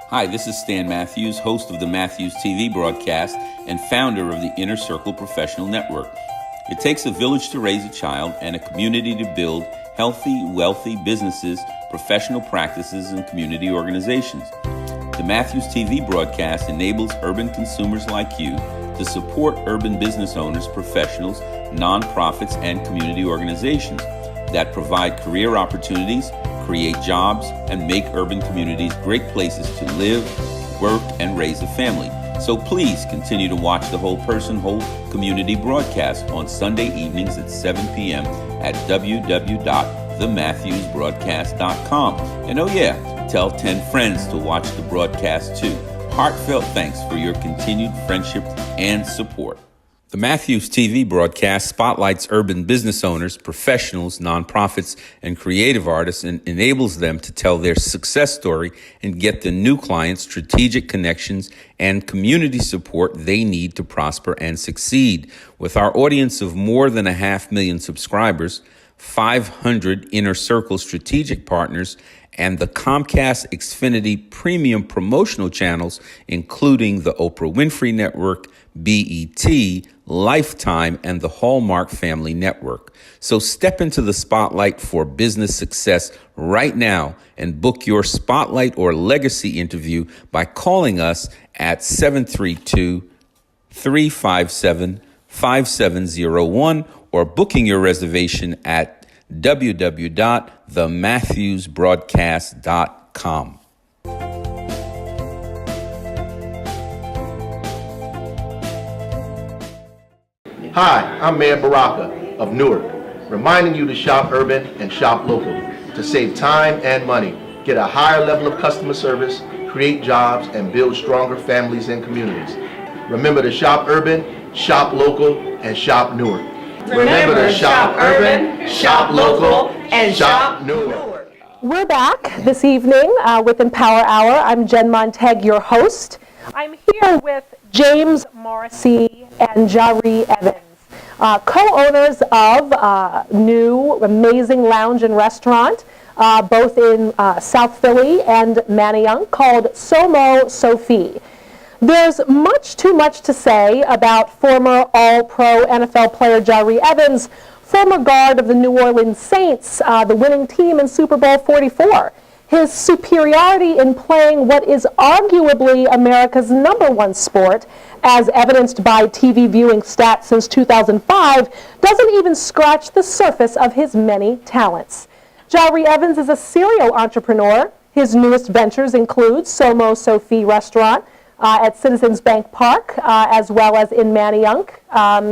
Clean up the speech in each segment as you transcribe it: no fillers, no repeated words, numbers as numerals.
Hi, this is Stan Matthews, host of the Matthews TV broadcast and founder of the Inner Circle Professional Network. It takes a village to raise a child and a community to build healthy, wealthy businesses, professional practices, and community organizations. The Matthews TV broadcast enables urban consumers like you to support urban business owners, professionals, nonprofits, and community organizations that provide career opportunities, create jobs, and make urban communities great places to live, work, and raise a family. So please continue to watch the Whole Person, Whole Community broadcast on Sunday evenings at 7 p.m. at www.thematthewsbroadcast.com. And oh yeah, tell 10 friends to watch the broadcast too. Heartfelt thanks for your continued friendship and support. The Matthews TV broadcast spotlights urban business owners, professionals, nonprofits, and creative artists and enables them to tell their success story and get the new clients, strategic connections, and community support they need to prosper and succeed. With our audience of more than 500,000 subscribers, 500 Inner Circle strategic partners, and the Comcast Xfinity premium promotional channels, including the Oprah Winfrey Network, BET, Lifetime, and the Hallmark Family Network. So step into the spotlight for business success right now and book your spotlight or legacy interview by calling us at 732-357-5701 or booking your reservation at www.thematthewsbroadcast.com. Hi, I'm Mayor Baraka of Newark, reminding you to shop urban and shop local to save time and money, get a higher level of customer service, create jobs, and build stronger families and communities. Remember to shop urban, shop local, and shop Newark. Remember to shop urban, shop local, and shop Newark. We're back this evening with Empower Hour. I'm Jen Montag, your host. I'm here with James Morrissey and Jaree Evans, co-owners of a new amazing lounge and restaurant, both in South Philly and Manayunk, called Somo Sophie. There's too much to say about former All-Pro NFL player Jaree Evans, former guard of the New Orleans Saints, the winning team in Super Bowl 44. His superiority in playing what is arguably America's #1 sport, as evidenced by TV viewing stats since 2005, doesn't even scratch the surface of his many talents. Jaree Evans is a serial entrepreneur. His newest ventures include Somo Sophie Restaurant at Citizens Bank Park, as well as in Manayunk,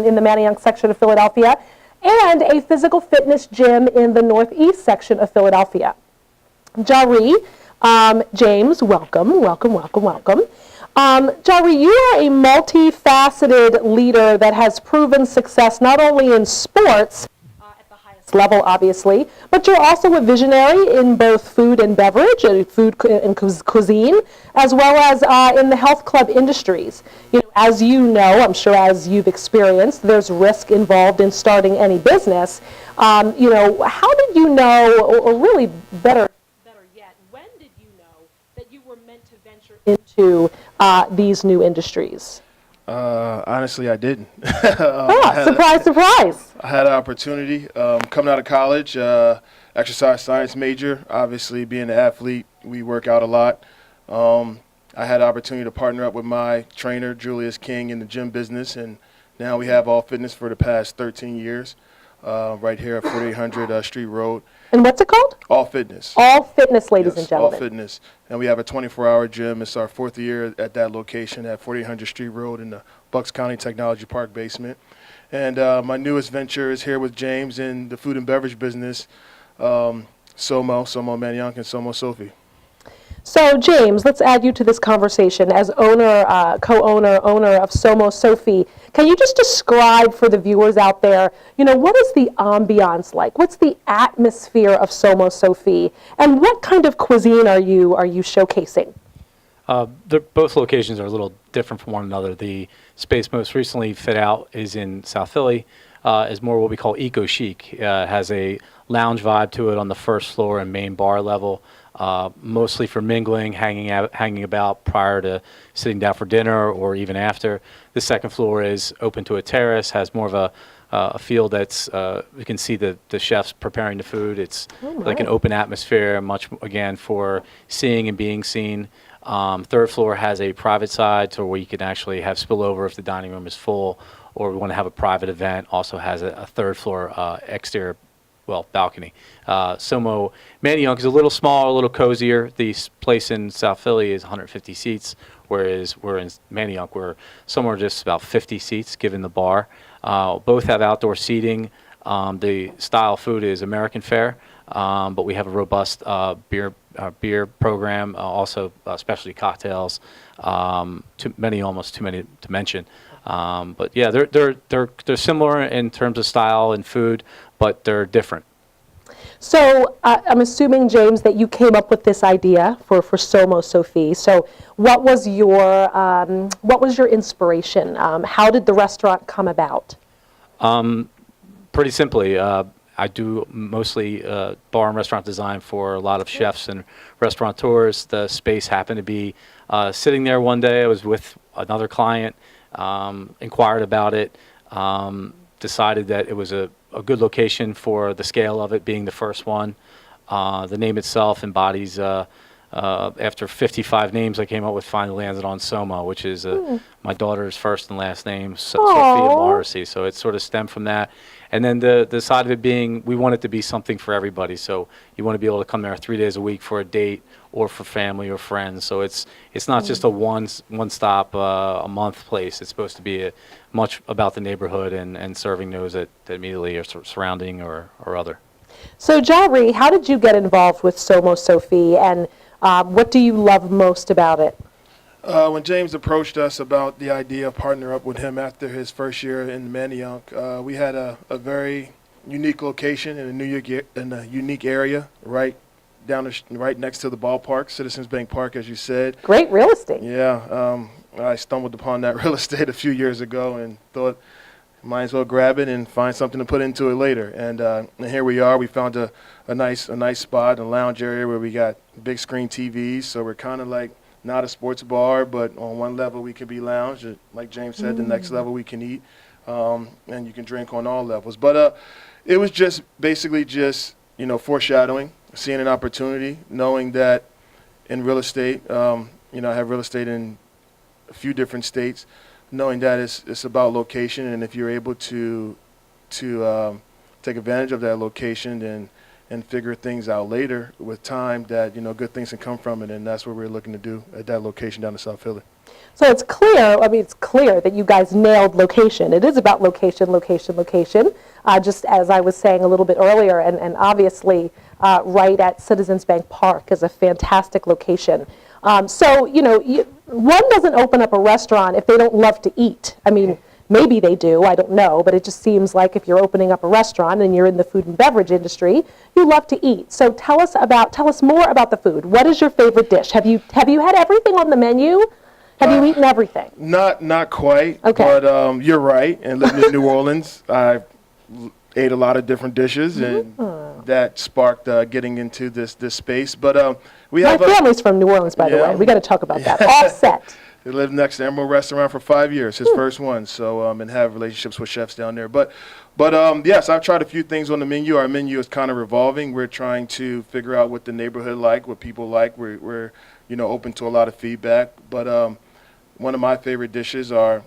in the Manayunk section of Philadelphia, and a physical fitness gym in the Northeast section of Philadelphia. Jaree, James, welcome. Jaree, you are a multifaceted leader that has proven success not only in sports, at the highest level, obviously, but you're also a visionary in both food and beverage, and food and cuisine, as well as in the health club industries. As you know, I'm sure as you've experienced, there's risk involved in starting any business. How did you know, or really better yet, when did you know that you were meant to venture into these new industries? Honestly, I didn't. Surprise. I had an opportunity coming out of college, exercise science major. Obviously, being an athlete, we work out a lot. I had an opportunity to partner up with my trainer, Julius King, in the gym business, and now we have All Fitness for the past 13 years right here at 4800 Street Road. And what's it called? All Fitness. All Fitness, ladies and gentlemen. All Fitness. And we have a 24-hour gym. It's our 4th year at that location at 4800 Street Road in the Bucks County Technology Park basement. And my newest venture is here with James in the food and beverage business, Somo Manayunk, and Somo Sophie. So, James, let's add you to this conversation as owner of Somo Sophie. Can you just describe for the viewers out there, what is the ambiance like? What's the atmosphere of Somo Sophie? And what kind of cuisine are you showcasing? Both locations are a little different from one another. The space most recently fit out is in South Philly. Is more what we call eco chic. Has a lounge vibe to it on the first floor and main bar level. mostly for mingling, hanging about prior to sitting down for dinner or even after. The second floor is open to a terrace, has more of a feel that's, you can see the chefs preparing the food. It's like an open atmosphere, much, again, for seeing and being seen. Third floor has a private side to where you can actually have spillover if the dining room is full, or we want to have a private event. Also has a third floor exterior, well, balcony. Somo Manayunk is a little smaller, a little cozier. The place in South Philly is 150 seats, whereas we're in Manayunk, we're somewhere just about 50 seats, given the bar. Both have outdoor seating. The style of food is American fare, but we have a robust beer program, also specialty cocktails. Almost too many to mention. But yeah, they're similar in terms of style and food, but they're different. So I'm assuming, James, that you came up with this idea for Somo Sophie. So what was your inspiration? How did the restaurant come about? Pretty simply, I do mostly bar and restaurant design for a lot of chefs and restaurateurs. The space happened to be sitting there one day. I was with another client, inquired about it, decided that it was a good location for the scale of it being the first one. The name itself embodies, after 55 names I came up with, finally landed on Soma, which is my daughter's first and last name, Sophia Morrissey. So it sort of stemmed from that. And then the side of it being, we want it to be something for everybody. So you want to be able to come there 3 days a week for a date or for family or friends. So it's not just a one stop a month place. It's supposed to be much about the neighborhood and serving those that immediately are surrounding or other. So Jari, how did you get involved with Somo Sophie, and what do you love most about it? When James approached us about the idea of partnering up with him after his first year in Manayunk, we had a very unique location in a unique area, right next to the ballpark, Citizens Bank Park, as you said. Great real estate. Yeah, I stumbled upon that real estate a few years ago and thought, might as well grab it and find something to put into it later. And here we are. We found a nice spot, a lounge area where we got big screen TVs. So we're kind of like not a sports bar, but on one level we can be lounge. Like James said, the next level we can eat, and you can drink on all levels. But it was just basically foreshadowing, seeing an opportunity, knowing that in real estate, I have real estate in a few different states, knowing that it's about location, and if you're able to take advantage of that location and figure things out later with time, that good things can come from it, and that's what we're looking to do at that location down in South Philly. So it's clear that you guys nailed location. It is about location, location, location. Just as I was saying a little bit earlier, and obviously right at Citizens Bank Park is a fantastic location. So one doesn't open up a restaurant if they don't love to eat. I mean, maybe they do, I don't know, but it just seems like if you're opening up a restaurant and you're in the food and beverage industry, you love to eat. So tell us more about the food. What is your favorite dish? Have you had everything on the menu? Have you eaten everything? Not quite. Okay. But you're right. And living in New Orleans, I ate a lot of different dishes, and that sparked getting into this space. But we have my family's from New Orleans, by the way. We got to talk about that. Offset. They lived next to Emerald Restaurant for 5 years, his first one. So and have relationships with chefs down there. But yes, I've tried a few things on the menu. Our menu is kind of revolving. We're trying to figure out what the neighborhood like, what people like. We're open to a lot of feedback. But one of my favorite dishes are,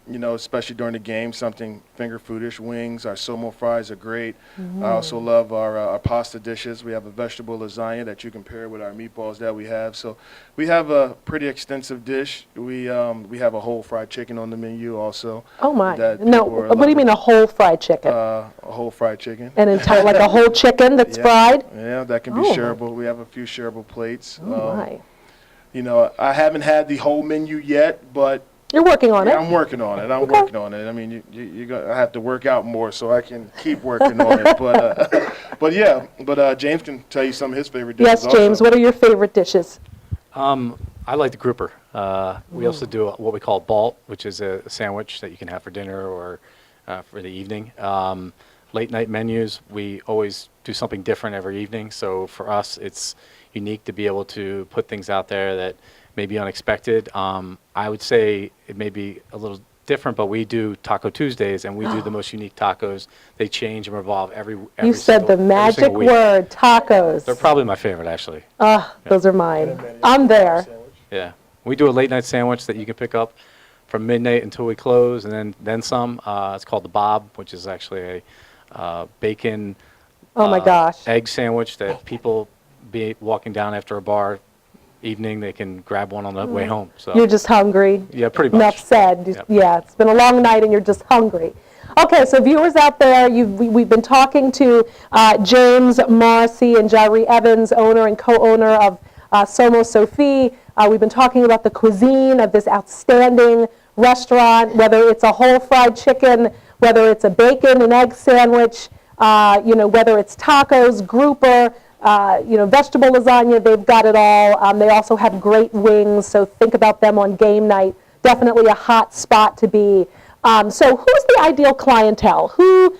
especially during the game, something finger foodish. Wings, our Somo fries are great. I also love our pasta dishes. We have a vegetable lasagna that you can pair with our meatballs that we have. So we have a pretty extensive dish. We have a whole fried chicken on the menu also. Oh my! No, what do you mean a whole fried chicken? A whole fried chicken. An entire, like a whole chicken that's fried? Yeah, that can be shareable. We have a few shareable plates. Oh my! I haven't had the whole menu yet, but you're working on it. I'm working on it. Working on it. I mean, I have to work out more so I can keep working on it. But James can tell you some of his favorite dishes. Yes, James. Also. What are your favorite dishes? I like the grouper. We also do what we call balt, which is a sandwich that you can have for dinner or for the evening. Late night menus, we always do something different every evening. So for us, it's unique to be able to put things out there that may be unexpected. I would say it may be a little different, but we do Taco Tuesdays, and we do the most unique tacos. They change and revolve every You said the every magic single week. word, tacos. They're probably my favorite, actually. Those are mine. I'm there. Yeah. We do a late night sandwich that you can pick up from midnight until we close, and then some. It's called the Bob, which is actually a bacon Oh my gosh. egg sandwich that people be walking down after a bar evening, they can grab one on the way home. So You're just hungry. yeah, pretty Enough much. said. Yep. Yeah, it's been a long night and you're just hungry. Okay, so viewers out there, we've been talking to James Morrissey and Jari Evans, owner and co-owner of Somo Sophie. We've been talking about the cuisine of this outstanding restaurant, whether it's a whole fried chicken, whether it's a bacon and egg sandwich, whether it's tacos, grouper, vegetable lasagna, they've got it all. They also have great wings, so think about them on game night. Definitely a hot spot to be. So who's the ideal clientele? Who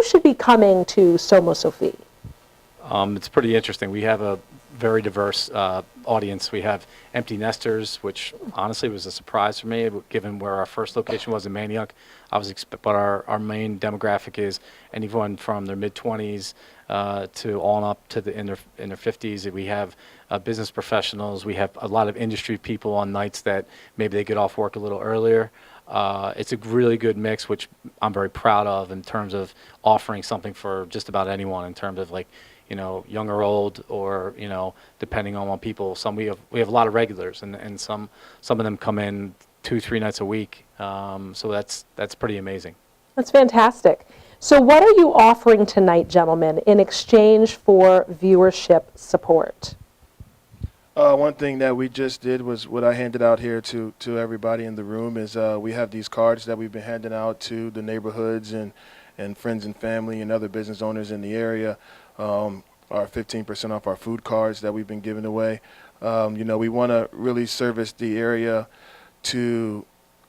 should be coming to Somo Sophie? It's pretty interesting. We have a very diverse audience. We have empty nesters, which honestly was a surprise for me, given where our first location was in Manayunk. But our main demographic is anyone from their mid-20s to on up to in their 50s. We have business professionals. We have a lot of industry people on nights that maybe they get off work a little earlier. It's a really good mix, which I'm very proud of in terms of offering something for just about anyone in terms of young or old, or depending on what people. We have a lot of regulars, and some of them come in 2-3 nights a week. So that's pretty amazing. That's fantastic. So what are you offering tonight, gentlemen, in exchange for viewership support? One thing that we just did was what I handed out here to everybody in the room is we have these cards that we've been handing out to the neighborhoods and friends and family and other business owners in the area. Our 15% off our food cards that we've been giving away. We want to really service the area to,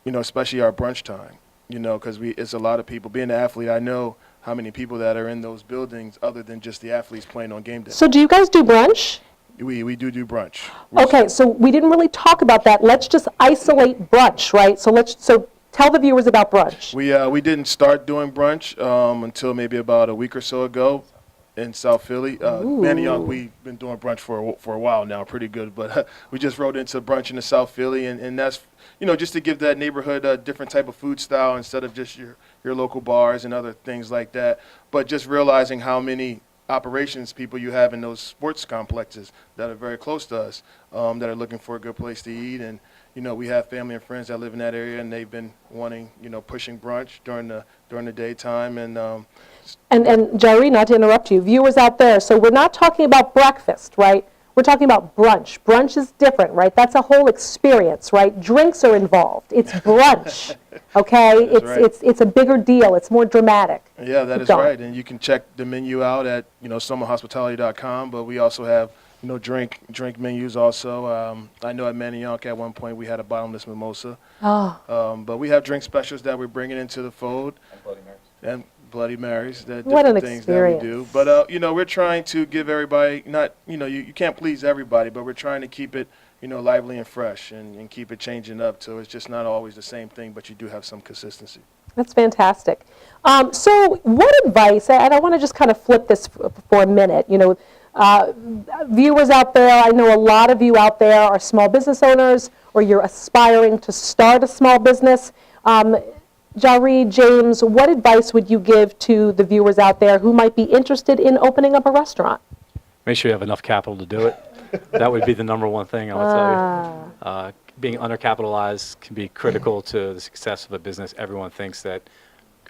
especially our brunch time, because it's a lot of people. Being an athlete, I know how many people that are in those buildings other than just the athletes playing on game day. So do you guys do brunch? We do brunch. Okay, so we didn't really talk about that. Let's just isolate brunch, right? So tell the viewers about brunch. We didn't start doing brunch until maybe about a week or so ago in South Philly. Manayunk, we've been doing brunch for a while now, pretty good. But we just rode into brunch in the South Philly, and that's just to give that neighborhood a different type of food style instead of just your local bars and other things like that. But just realizing how many operations people you have in those sports complexes that are very close to us, that are looking for a good place to eat. And we have family and friends that live in that area, and they've been wanting, pushing brunch during the daytime. And Jari, not to interrupt you, viewers out there, so we're not talking about breakfast, right? We're talking about brunch. Brunch is different, right? That's a whole experience, right? Drinks are involved. It's brunch, okay? It's a bigger deal. It's more dramatic. Yeah, that is right. And you can check the menu out at somohospitality.com. But we also have drink menus also. I know at Manayunk at one point we had a bottomless mimosa. But we have drink specials that we're bringing into the fold. And Bloody Marys, the different things that we do. But we're trying to give everybody, not you can't please everybody, but we're trying to keep it lively and fresh, and keep it changing up, so it's just not always the same thing, but you do have some consistency. That's fantastic. So what advice, and I want to just kind of flip this for a minute, viewers out there, I know a lot of you out there are small business owners, or you're aspiring to start a small business. Jari, James, what advice would you give to the viewers out there who might be interested in opening up a restaurant? Make sure you have enough capital to do it. That would be the number one thing I would tell you. Being undercapitalized can be critical to the success of a business. Everyone thinks that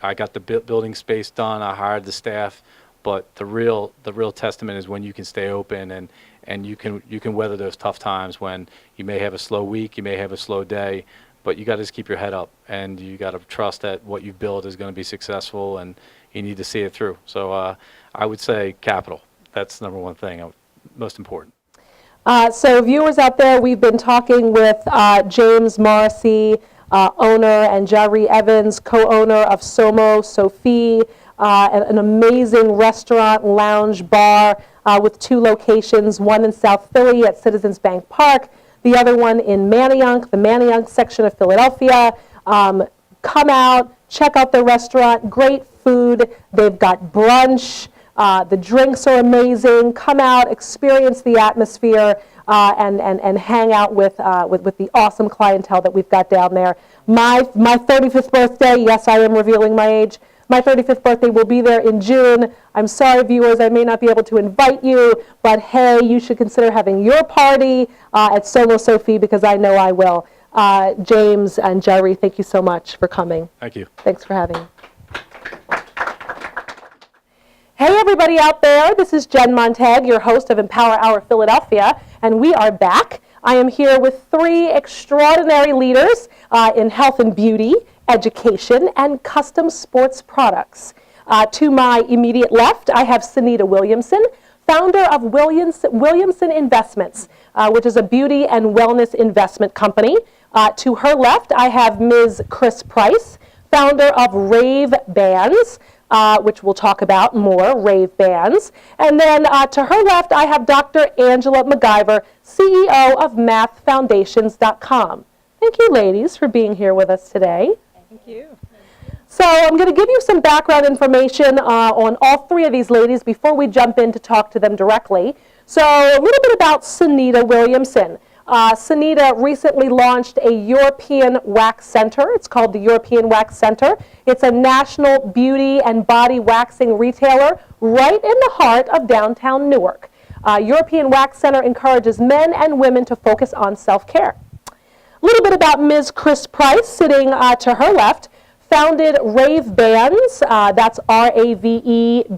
I got the building space done, I hired the staff, but the real testament is when you can stay open and you can weather those tough times when you may have a slow week, you may have a slow day. But you got to just keep your head up, and you got to trust that what you build is going to be successful, and you need to see it through. So I would say capital. That's the number one thing, most important. So viewers out there, we've been talking with James Morrissey, owner, and Jari Evans, co-owner of Somo Sophie, an amazing restaurant, lounge, bar. with 2 locations, one in South Philly at Citizens Bank Park, the other one in Manayunk, the Manayunk section of Philadelphia. Come out, check out their restaurant, great food. They've got brunch. The drinks are amazing. Come out, experience the atmosphere, and hang out with the awesome clientele that we've got down there. My 35th birthday, yes, I am revealing my age. My 35th birthday will be there in June. I'm sorry, viewers, I may not be able to invite you, but hey, you should consider having your party at Solo Sophie, because I know I will. James and Jerry, thank you so much for coming. Thank you. Thanks for having me. Hey everybody out there, this is Jen Montag, your host of Empower Hour Philadelphia, and we are back. I am here with 3 extraordinary leaders in health and beauty, education, and custom sports products. To my immediate left, I have Sunita Williamson, founder of Williamson Investments, which is a beauty and wellness investment company. To her left, I have Ms. Chris Price, founder of Rave Bands, which we'll talk about more, Rave Bands. And then to her left, I have Dr. Angela McIver, CEO of MathFoundations.com. Thank you, ladies, for being here with us today. Thank you. So I'm going to give you some background information on all 3 of these ladies before we jump in to talk to them directly. So a little bit about Sunita Williamson. Sunita recently launched a European Wax Center. It's called the European Wax Center. It's a national beauty and body waxing retailer right in the heart of downtown Newark. European Wax Center encourages men and women to focus on self-care. A little bit about Ms. Chris Price, sitting to her left, founded Rave Bands. That's R-A-V-E-B-A-N-Z.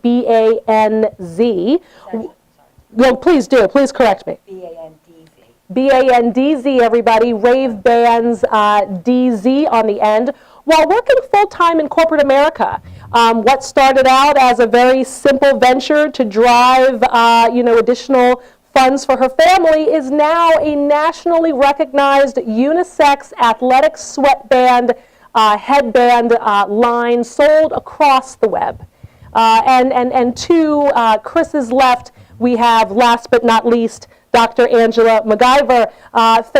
No, please do. Please correct me. B-A-N-D-Z. B-A-N-D-Z, everybody. Rave Bands, D-Z on the end. While working full-time in corporate America, what started out as a very simple venture to drive, additional funds for her family is now a nationally recognized unisex athletic sweatband, headband line sold across the web. And to Chris's left, we have, last but not least, Dr. Angela McIver,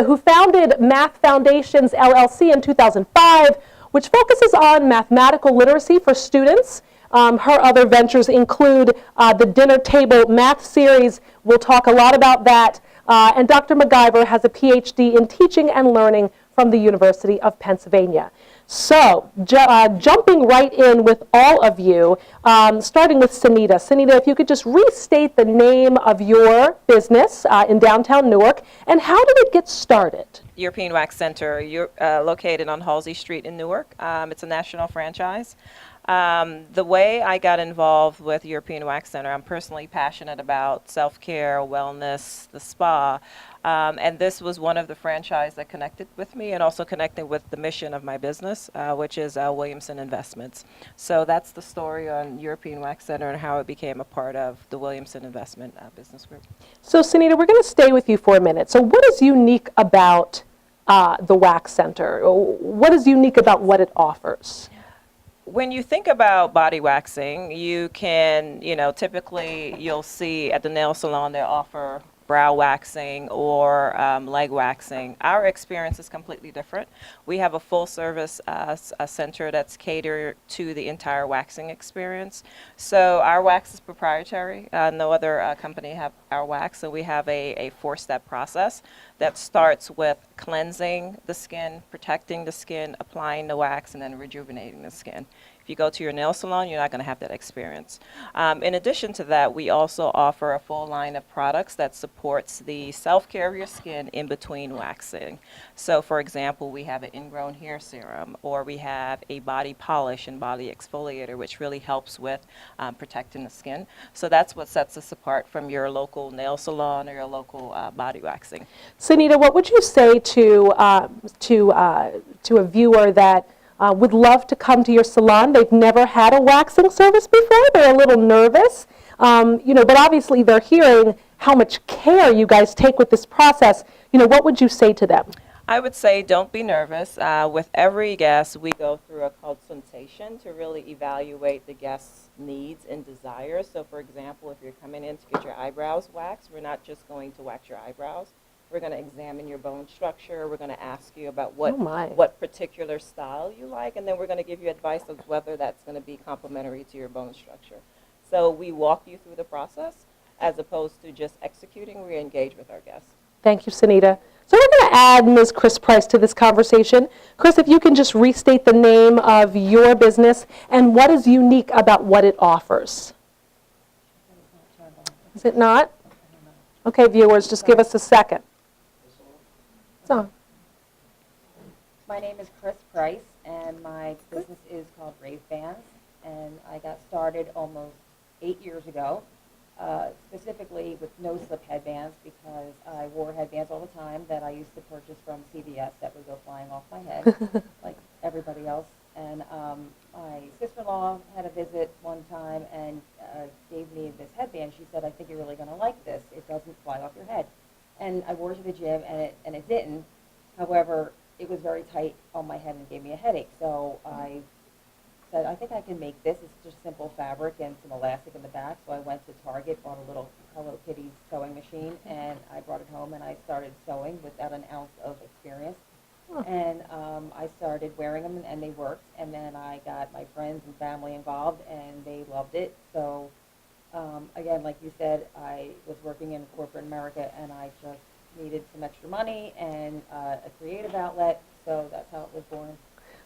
who founded Math Foundations, LLC in 2005, which focuses on mathematical literacy for students. Her other ventures include the Dinner Table Math Series. We'll talk a lot about that. And Dr. McIver has a PhD in teaching and learning from the University of Pennsylvania. So, jumping right in with all of you, starting with Sunita. Sunita, if you could just restate the name of your business in downtown Newark, and how did it get started? European Wax Center, located on Halsey Street in Newark. It's a national franchise. The way I got involved with European Wax Center, I'm personally passionate about self-care, wellness, the spa, and this was one of the franchise that connected with me and also connected with the mission of my business, which is Williamson Investments. So that's the story on European Wax Center and how it became a part of the Williamson Investment Business Group. So Sunita, we're going to stay with you for a minute. So what is unique about the Wax Center? What is unique about what it offers? When you think about body waxing, you can, typically you'll see at the nail salon they offer brow waxing or leg waxing. Our experience is completely different. We have a full service a center that's catered to the entire waxing experience. So our wax is proprietary. No other company have our wax. So we have a 4-step process that starts with cleansing the skin, protecting the skin, applying the wax, and then rejuvenating the skin. If you go to your nail salon, you're not going to have that experience. In addition to that, we also offer a full line of products that supports the self-care of your skin in between waxing. So, for example, we have an ingrown hair serum, or we have a body polish and body exfoliator, which really helps with protecting the skin. So that's what sets us apart from your local nail salon or your local body waxing. Sunita, what would you say to a viewer that would love to come to your salon? They've never had a waxing service before. They're a little nervous, but obviously they're hearing how much care you guys take with this process. What would you say to them? I would say don't be nervous. With every guest, we go through a consultation to really evaluate the guest's needs and desires. So for example, if you're coming in to get your eyebrows waxed, we're not just going to wax your eyebrows. We're going to examine your bone structure. We're going to ask you about Oh, my. what particular style you like, and then we're going to give you advice of whether that's going to be complementary to your bone structure. So we walk you through the process as opposed to just executing. We engage with our guests. Thank you, Sunita. So we're going to add Ms. Chris Price to this conversation. Chris, if you can just restate the name of your business and what is unique about what it offers. Is it not? Okay, viewers, just give us a second. So, My name is Chris Price, and my business is called Rave Bands, and I got started almost 8 years ago, specifically with no-slip headbands, because I wore headbands all the time that I used to purchase from CVS that would go flying off my head, like everybody else. And my sister-in-law had a visit one time and gave me this headband. She said, "I think you're really going to like this. It doesn't fly off your head." And I wore it to the gym, and it didn't. However, it was very tight on my head and gave me a headache. So I said, "I think I can make this. It's just simple fabric and some elastic in the back." So I went to Target, bought a little Hello Kitty sewing machine, and I brought it home and I started sewing without an ounce of experience. And I started wearing them, and they worked. And then I got my friends and family involved, and they loved it. So again, like you said, I was working in corporate America, and I just needed some extra money and a creative outlet. So that's how it was born.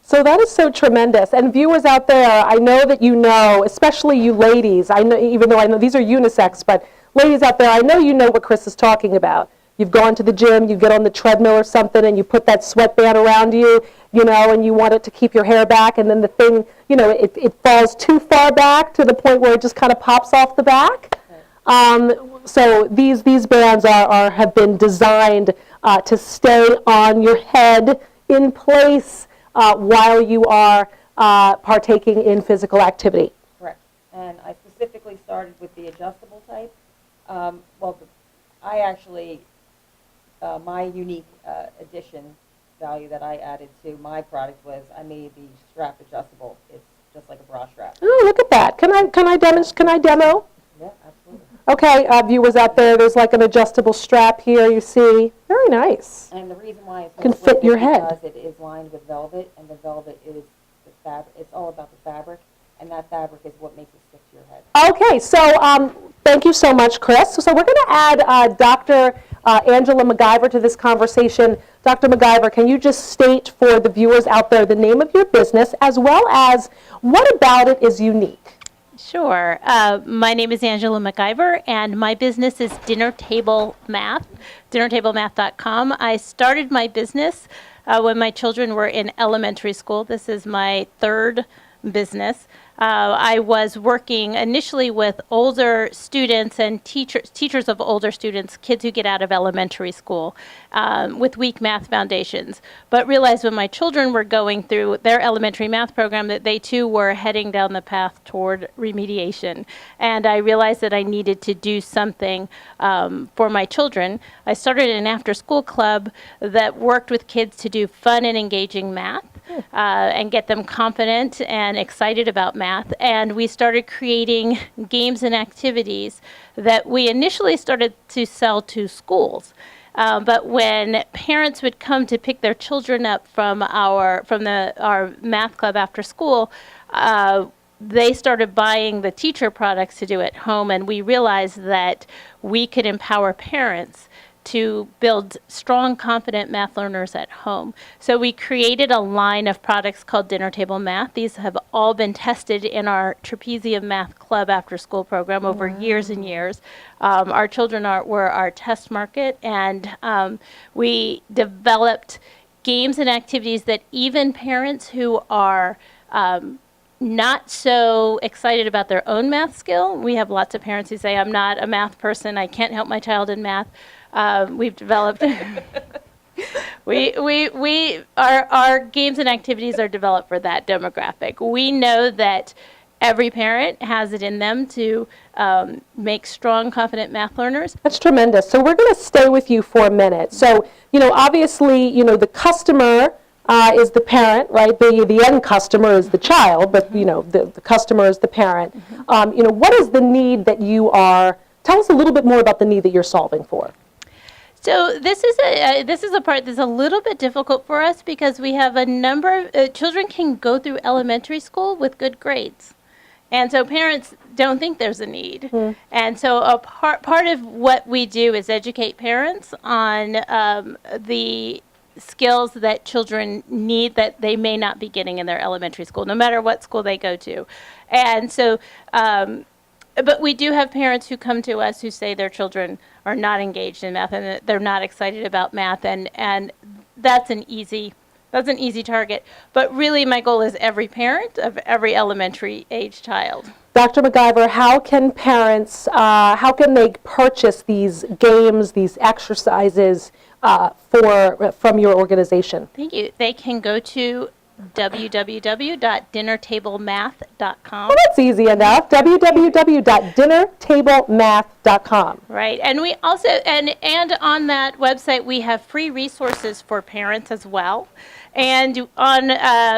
so that is so tremendous. And viewers out there, I know that you know, especially you ladies, I know, even though I know these are unisex, but ladies out there, I know you know what Chris is talking about. You've gone to the gym, you get on the treadmill or something, and you put that sweatband around you, you know, and you want it to keep your hair back, and then the thing, you know, it falls too far back to the point where it just kind of pops off the back. So these bands have been designed to stay on your head in place while you are partaking in physical activity. Correct. And I specifically started with the adjustable type. I actually, my unique addition value that I added to my product was I made the strap adjustable. It's just like a bra strap. Oh, look at that. Can I demo? Yeah, absolutely. Okay, viewers out there, there's like an adjustable strap here, you see. Very nice. And the reason why it's Can so fit good your is head. because it is lined with velvet, and the velvet is the fabric. It's all about the fabric, and that fabric is what makes it stick to your head. Okay, so thank you so much, Chris. So we're going to add Dr. Angela MacGyver to this conversation. Dr. MacGyver, can you just state for the viewers out there the name of your business as well as what about it is unique? Sure. My name is Angela MacGyver, and my business is Dinner Table Math, dinnertablemath.com. I started my business when my children were in elementary school. This is my third business. I was working initially with older students and teachers of older students, kids who get out of elementary school with weak math foundations, but realized when my children were going through their elementary math program that they too were heading down the path toward remediation. And I realized that I needed to do something for my children. I started an after-school club that worked with kids to do fun and engaging math and get them confident and excited about math. And we started creating games and activities that we initially started to sell to schools. But when parents would come to pick their children up from our math club after school, they started buying the teacher products to do at home, and we realized that we could empower parents to build strong, confident math learners at home. So we created a line of products called Dinner Table Math. These have all been tested in our Trapezium Math Club after school program over years and years. Our children were our test market, and we developed games and activities that even parents who are not so excited about their own math skill. We have lots of parents who say, "I'm not a math person, I can't help my child in math." We've developed, our games and activities are developed for that demographic. We know that every parent has it in them to make strong, confident math learners. That's tremendous. So we're going to stay with you for a minute. So, you know, obviously, you know, the customer is the parent, right? The end customer is the child, but the customer is the parent. What is the need that you are? Tell us a little bit more about the need that you're solving for. So this is a part that's a little bit difficult for us because we have a number of children can go through elementary school with good grades. And so parents don't think there's a need. And so a part of what we do is educate parents on the skills that children need that they may not be getting in their elementary school, no matter what school they go to. And so, but we do have parents who come to us who say their children are not engaged in math and they're not excited about math, and that's an easy target. But really, my goal is every parent of every elementary age child. Dr. McIver, how can parents, how can they purchase these games, these exercises from your organization? Thank you. They can go to www.dinnertablemath.com. Well, that's easy enough. www.dinnertablemath.com. Right, and we also, and on that website, we have free resources for parents as well. And on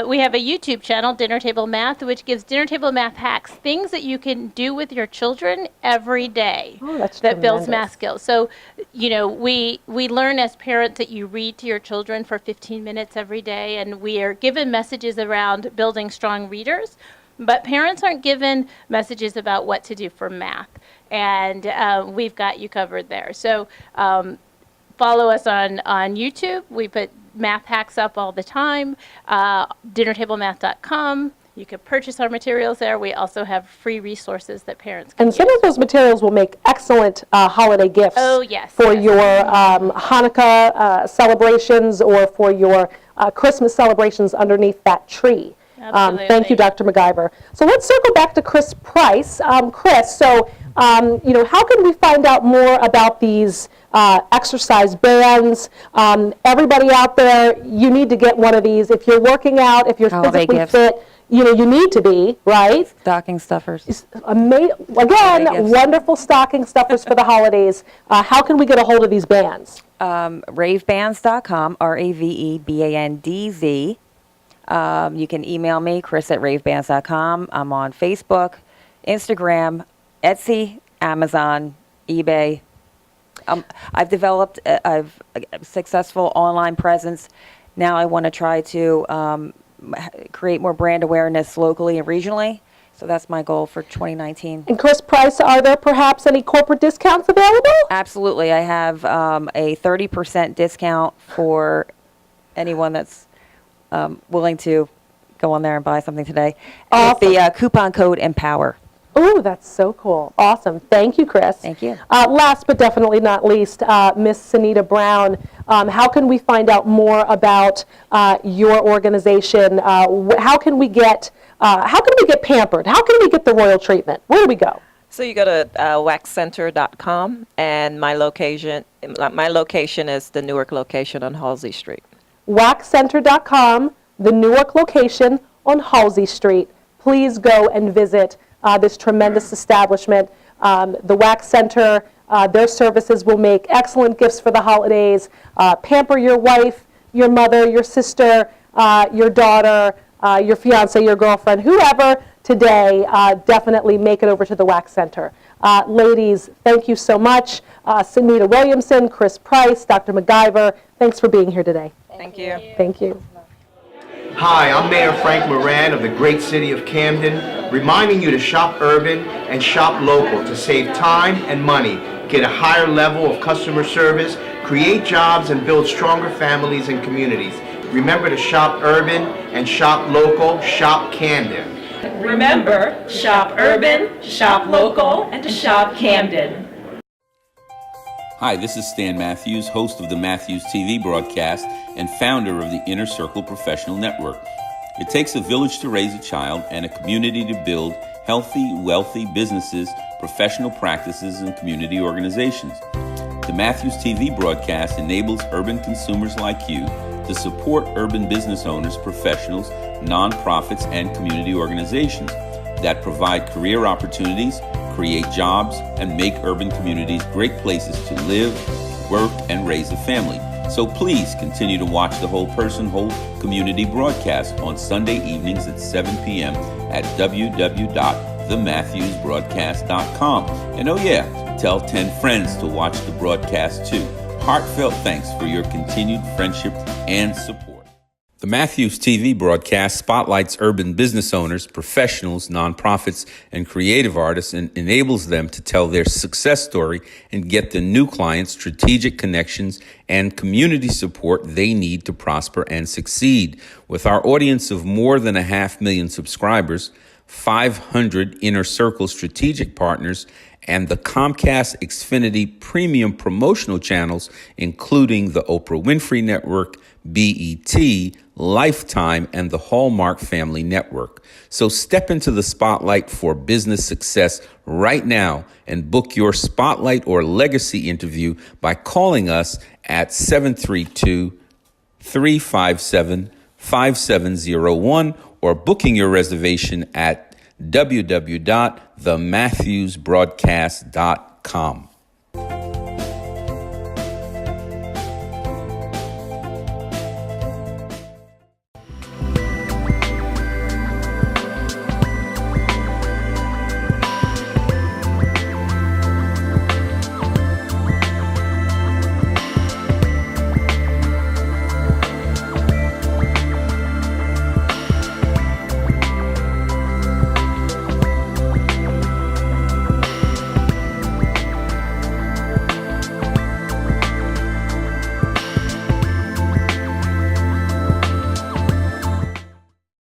we have a YouTube channel, Dinner Table Math, which gives dinner table math hacks, things that you can do with your children every day that builds math skills. So, we learn as parents that you read to your children for 15 minutes every day, and we are given messages around building strong readers, but parents aren't given messages about what to do for math. And we've got you covered there. So follow us on YouTube. We put math hacks up all the time. Dinnertablemath.com. You can purchase our materials there. We also have free resources that parents can use. And some of those materials will make excellent holiday gifts for your Hanukkah celebrations or for your Christmas celebrations underneath that tree. Thank you, Dr. McIver. So let's circle back to Chris Price. Chris, so how can we find out more about these exercise bands? Everybody out there, you need to get one of these. If you're working out, if you're physically fit, you need to be, right? Stocking stuffers. Again, wonderful stocking stuffers for the holidays. How can we get a hold of these bands? Ravebands.com, RAVEBANDZ. You can email me, Chris@ravebands.com. I'm on Facebook, Instagram, Etsy, Amazon, eBay. I've developed a successful online presence. Now I want to try to create more brand awareness locally and regionally. So that's my goal for 2019. And Chris Price, are there perhaps any corporate discounts available? Absolutely. I have a 30% discount for anyone that's willing to go on there and buy something today. With the coupon code EMPOWER. Oh, that's so cool. Awesome. Thank you, Chris. Thank you. Last but definitely not least, Miss Sunita Brown, how can we find out more about your organization? How can we get pampered? How can we get the royal treatment? Where do we go? So you go to waxcenter.com, and my location is the Newark location on Halsey Street. Waxcenter.com, the Newark location on Halsey Street. Please go and visit this tremendous establishment. The Wax Center, their services will make excellent gifts for the holidays. Pamper your wife, your mother, your sister, your daughter, your fiance, your girlfriend, whoever today. Definitely make it over to the Wax Center. Ladies, thank you so much. Sunita Williamson, Chris Price, Dr. McIver, thanks for being here today. Thank you. Thank you. Hi, I'm Mayor Frank Moran of the great city of Camden, reminding you to shop urban and shop local to save time and money, get a higher level of customer service, create jobs, and build stronger families and communities. Remember to shop urban and shop local, shop Camden. Remember, shop urban, shop local, and shop Camden. Hi, this is Stan Matthews, host of the Matthews TV broadcast and founder of the Inner Circle Professional Network. It takes a village to raise a child and a community to build healthy, wealthy businesses, professional practices, and community organizations. The Matthews TV broadcast enables urban consumers like you to support urban business owners, professionals, nonprofits, and community organizations that provide career opportunities, create jobs, and make urban communities great places to live, work, and raise a family. So please continue to watch the Whole Person, Whole Community broadcast on Sunday evenings at 7 p.m. at www.thematthewsbroadcast.com. And oh yeah, tell 10 friends to watch the broadcast too. Heartfelt thanks for your continued friendship and support. The Matthews TV broadcast spotlights urban business owners, professionals, nonprofits, and creative artists and enables them to tell their success story and get the new clients, strategic connections, and community support they need to prosper and succeed. With our audience of more than 500,000 subscribers, 500 Inner Circle strategic partners, and the Comcast Xfinity premium promotional channels, including the Oprah Winfrey Network, BET, Lifetime, and the Hallmark Family Network. So step into the spotlight for business success right now and book your spotlight or legacy interview by calling us at 732-357-5701 or booking your reservation at www.thematthewsbroadcast.com.